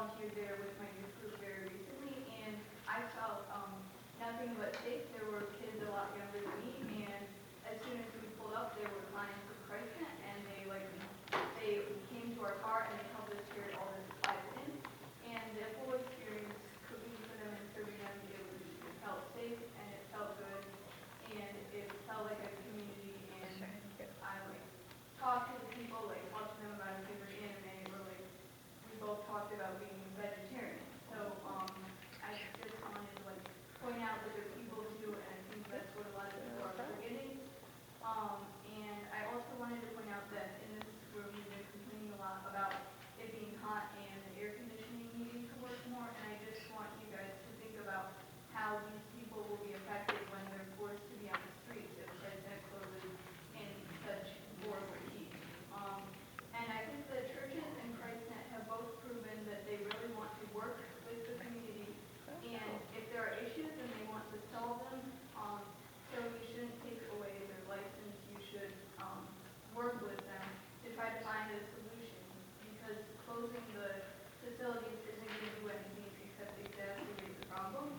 volunteered there with my youth group very recently, and I felt nothing but safe. There were kids a lot younger than me, and as soon as we pulled up, there were clients for Christ, and they came to our car and they helped us carry all the supplies in. And the whole experience, cooking for them and serving them, it felt safe and it felt good, and it felt like a community. And I talked to the people, talked to them about if they were in, and they were we both talked about being vegetarian. So I just wanted to point out that there are people too, and I think that's what a lot of people are forgetting. And I also wanted to point out that in this room we've been complaining a lot about it being hot and the air conditioning needing to work more, and I just want you guys to think about how these people will be affected when they're forced to be on the streets if President closes in such horrible heat. And I think the churches and ChristNet have both proven that they really want to work with the community, and if there are issues and they want to solve them, so you shouldn't take away their license. You should work with them to try to find a solution, because closing the facilities isn't going to do anything except exacerbate the problem.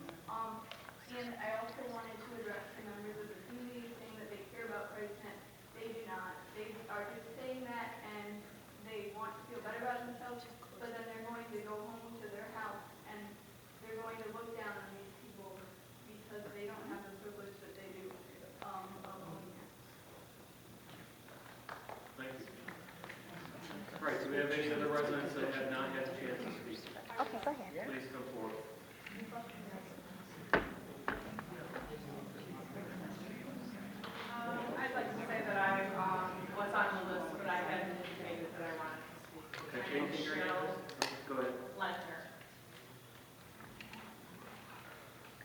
And I also wanted to address the members of the community saying that they care about ChristNet. They do not. They are just saying that, and they want to feel better about themselves, but then they're going to go home to their house and they're going to look down on these people because they don't have the privilege that they do of owning it. Thank you. All right, do we have any other residents that have not had a chance to speak? Okay, go ahead. Please come forward. I'd like to say that I was on the list, but I hadn't indicated that I wanted to speak. Okay, My name is changing your name. Go ahead. Lentner.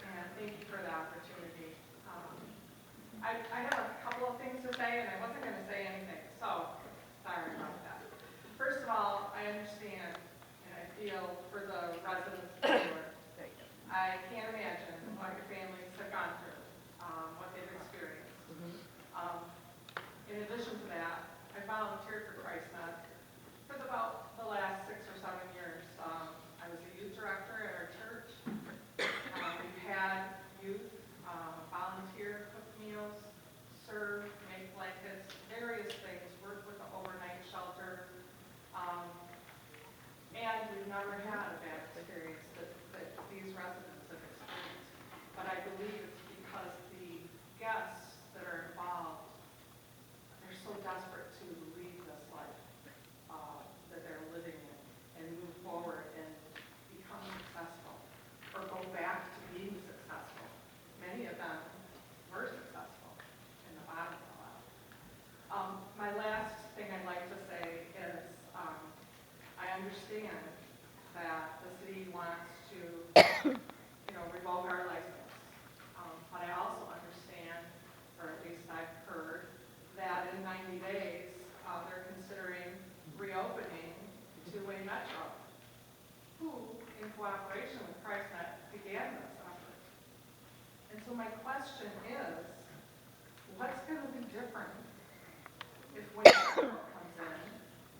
And thank you for the opportunity. I have a couple of things to say, and I wasn't going to say anything, so sorry about that. First of all, I understand and I feel for the residents of Newark. I can't imagine what your families have gone through, what they've experienced. In addition to that, I volunteered for ChristNet for about the last 6 or 7 years. I was a youth director at our church. We've had youth volunteer, cook meals, serve, make blankets, various things, work with the overnight shelter. And we've never had a bad experience that these residents have experienced. But I believe it's because the guests that are involved, they're so desperate to leave this life that they're living in and move forward and become successful or go back to being successful. Many of them were successful in the bottom of the line. My last thing I'd like to say is I understand that the city wants to revoke our license. But I also understand, or at least I've heard, that in 90 days, they're considering reopening two-way metro, who, in cooperation with ChristNet, began this effort. And so my question is, what's going to be different if Wayne comes in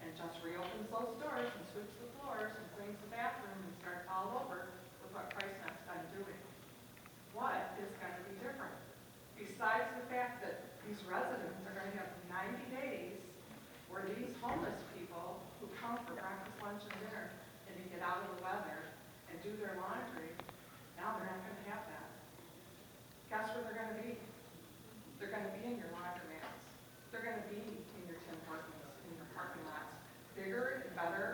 and just reopens those doors and sweeps the floors and cleans the bathroom and starts all over with what ChristNet's been doing? What is going to be different? Besides the fact that these residents are going to have 90 days where these homeless people who come for breakfast, lunch, and dinner and to get out of the weather and do their laundry, now they're not going to have that. Guess where they're going to be? They're going to be in your laundromats. They're going to be in your Tim Hortons, in your parking lots. Bigger and better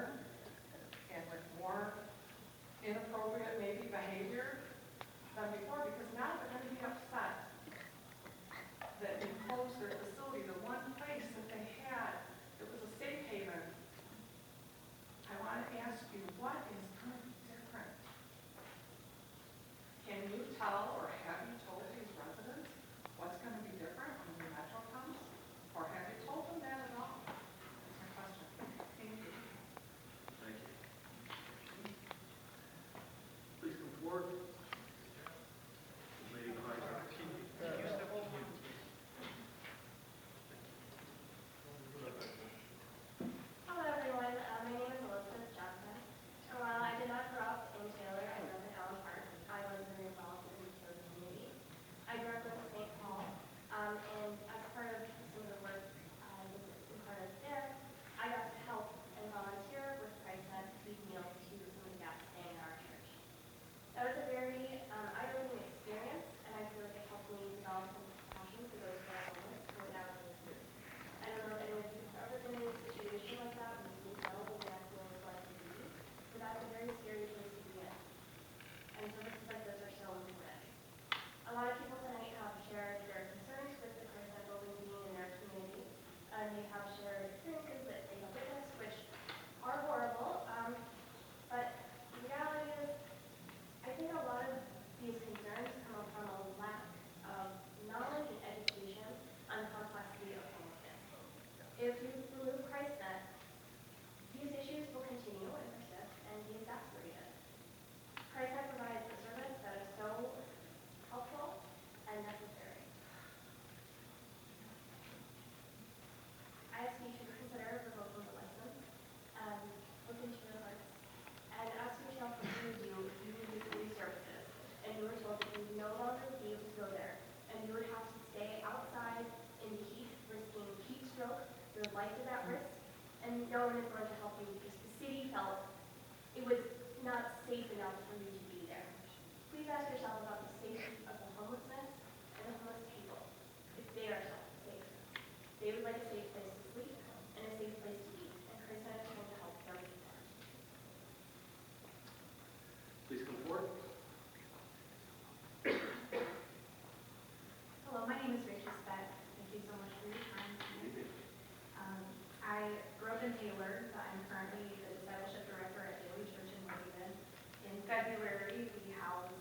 Taylor. I'm currently the discipleship director at Daily Church in Washington. In February, we housed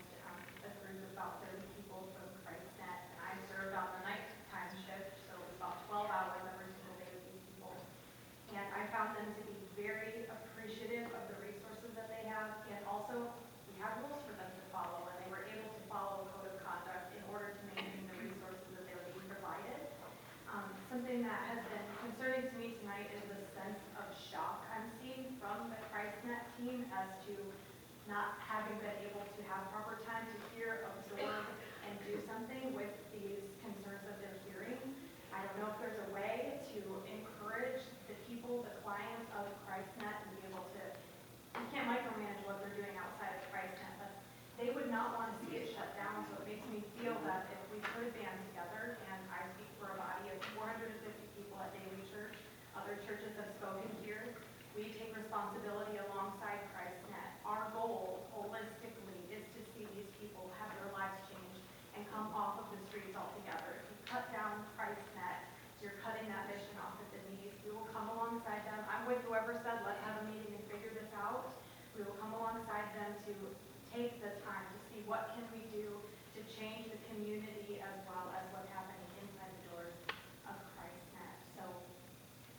a group of about 30 people from ChristNet, and I served on the nighttime shift, so it was about 12 hours every single day with these people. And I found them to be very appreciative of the resources that they have, and also we had rules for them to follow, and they were able to follow a code of conduct in order to maintain the resources that they were being provided. Something that has been concerning to me tonight is the sense of shock I'm seeing from the ChristNet team as to not having been able to have proper time to hear, absorb, and do something with these concerns that they're hearing. I don't know if there's a way to encourage the people, the clients of ChristNet, and be able to, you can't micromanage what they're doing outside of ChristNet, but they would not want to see it shut down, so it makes me feel that if we could band together, and I speak for a body of 450 people at Daily Church, other churches have spoken here, we take responsibility alongside ChristNet. Our goal, holistically, is to see these people have their lives changed and come off of the streets altogether. If you cut down ChristNet, you're cutting that mission off at the knees. We will come alongside them. I'm with whoever said, let's have a meeting and figure this out. We will come alongside them to take the time to see what can we do to change the community as well as what's happening inside the doors of ChristNet. So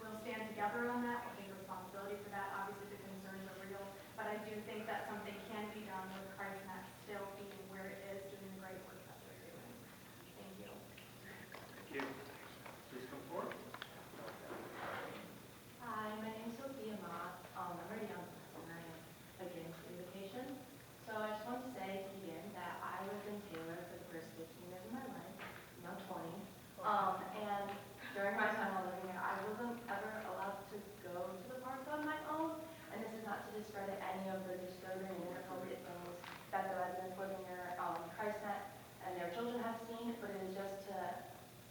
we'll stand together on that. We'll take responsibility for that. Obviously, the concerns are real, but I do think that something can be done with ChristNet still being where it is, doing the great work that they're doing. Thank you. Thank you. Please come forward. Hi, my name is Sophia Mott. I'm already on the list and I am against the invitation. So I just want to say to begin that I lived in Taylor for the first 15 years of my life. I'm now 20. And during my time while living here, I wasn't ever allowed to go to the park on my own. And this is not to discredit any of the disturbing and inappropriate things that the residents living near ChristNet and their children have seen, but it is just to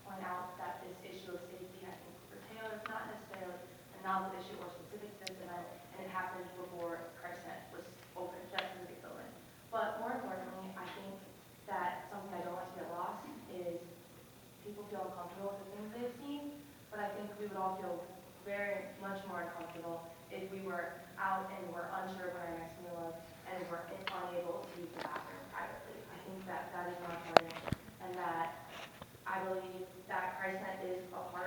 point out that this issue of safety, I think, for Taylor is not necessarily a novel issue or specific to this event, and it happened before ChristNet was open, that specific building. But more importantly, I think that something I don't want to get lost is people feel uncomfortable with the things they've seen, but I think we would all feel very much more uncomfortable if we were out and were unsure of what our next meal was and were unable to use the bathroom privately. I think that that is more important, and that I believe that ChristNet is a part